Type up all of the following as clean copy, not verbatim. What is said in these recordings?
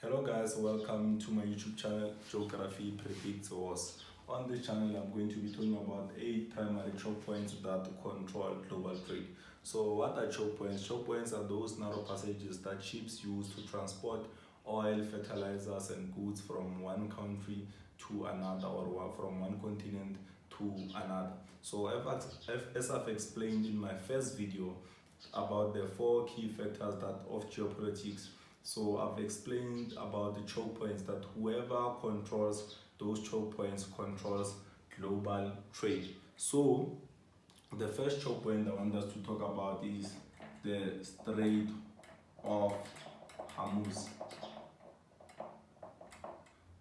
Hello guys, welcome to my YouTube channel Geography Predicts Wars. On this channel I'm going to be talking about 8 primary choke points that control global trade. So what are choke points? Choke points are those narrow passages that ships use to transport oil, fertilizers and goods from one country to another, or from one continent to another. So as I've explained in my first video about the 4 key factors that of geopolitics, so I've explained about the choke points, that whoever controls those choke points controls global trade. So the first choke point I want us to talk about is the Strait of Hormuz.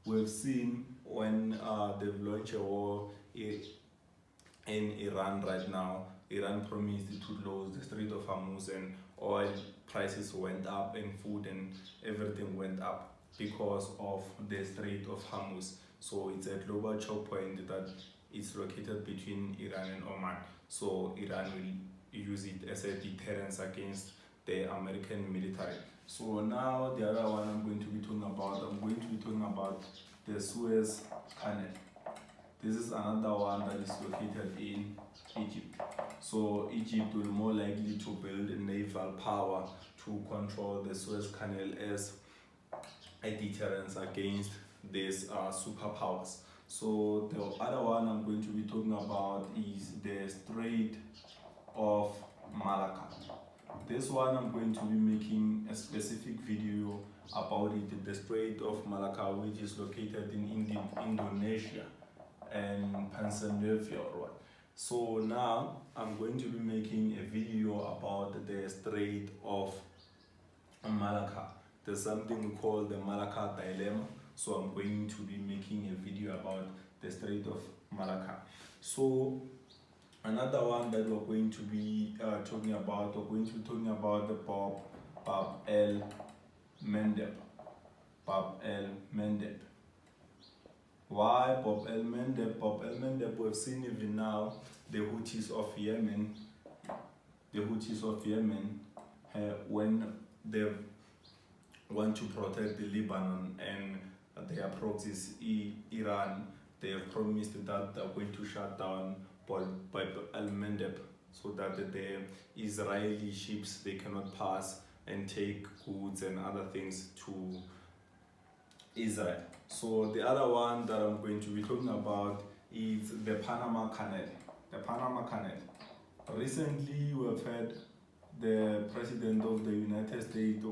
We've seen when they've launched a war in Iran right now. Iran promised to close the Strait of Hormuz, and oil prices went up and food and everything went up because of the Strait of Hormuz. So it's a global choke point that is located between Iran and Oman. So Iran will use it as a deterrence against the American military. So now the other one I'm going to be talking about the Suez Canal. This is another one that is located in Egypt. So Egypt will more likely to build a naval power to control the Suez Canal as a deterrence against these superpowers. So the other one I'm going to be talking about is the Strait of Malacca. This one I'm going to be making a specific video about it, the Strait of Malacca, which is located in Indonesia and Pennsylvania. So now I'm going to be making a video about the Strait of Malacca. There's something called the Malacca dilemma. So I'm going to be making a video about the Strait of Malacca. So another one that we're going to be talking about the Bab el-Mandeb. Bab el-Mandeb. Why Bab el-Mandeb? Bab el-Mandeb, we've seen even now the Houthis of Yemen, when they want to protect the Lebanon and their proxies Iran, they have promised that they're going to shut down Bab el-Mandeb so that the Israeli ships, they cannot pass and take goods and other things to Israel. So the other one that I'm going to be talking about is the Panama Canal. The Panama Canal. Recently we've heard the President of the United States,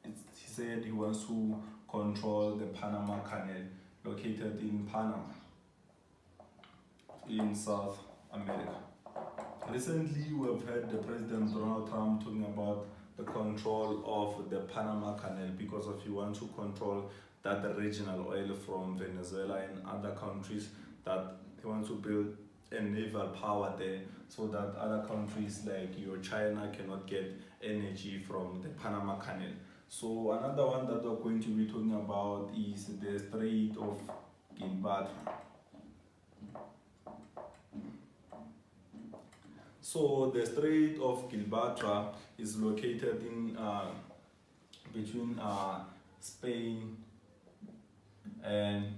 he said he wants to control the Panama Canal, located in Panama, in South America. Recently we've heard the President Donald Trump talking about the control of the Panama Canal, because he wants to control that regional oil from Venezuela and other countries, that he wants to build a naval power there so that other countries like your China cannot get energy from the Panama Canal. So another one that we're going to be talking about is the Strait of Gibraltar. So the Strait of Gibraltar is located in between Spain and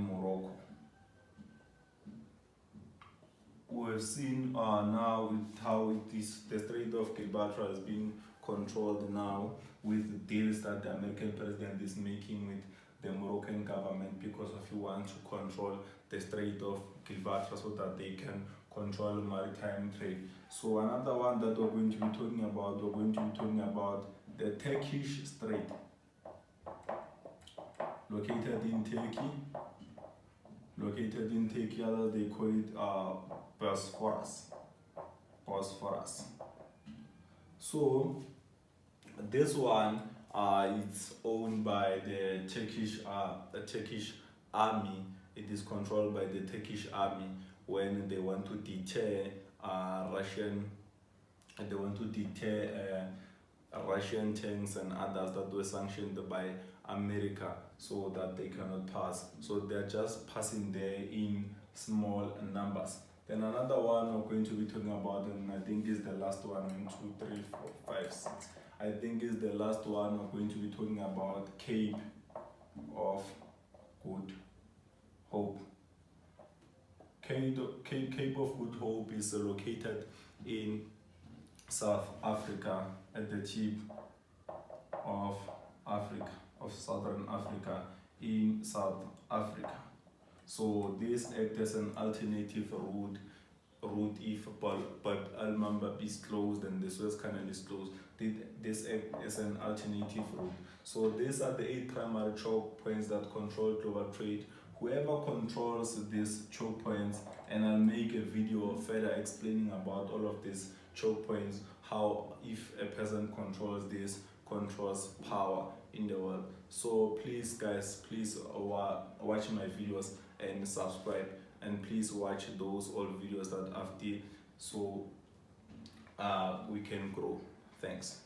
Morocco. We've seen now with how the Strait of Gibraltar is being controlled now with the deals that the American president is making with the Moroccan government, because he wants to control the Strait of Gibraltar so that they can control maritime trade. So another one that we're going to be talking about, the Turkish Strait, located in Turkey, others they call it Bosphorus. So this one it's owned by the Turkish army. It is controlled by the Turkish army when they want to deter Russian tanks and others that were sanctioned by America, so that they cannot pass. So they're just passing there in small numbers. Then another one we're going to be talking about, and I think is the last one, 1, 2, 3, 4, 5, 6. I think is the last one. We're going to be talking about Cape of Good Hope. Cape of Good Hope is located in South Africa, at the tip of Africa, of Southern Africa, in South Africa. So this acts as an alternative route if Bab al-Mandab is closed and the Suez Canal is closed. This acts as an alternative route. So these are the 8 primary choke points that control global trade. Whoever controls these choke points, and I'll make a video further explaining about all of these choke points, how if a person controls this, controls power in the world. So please guys, please watch my videos and subscribe, and please watch those old videos that I've did, so we can grow. Thanks.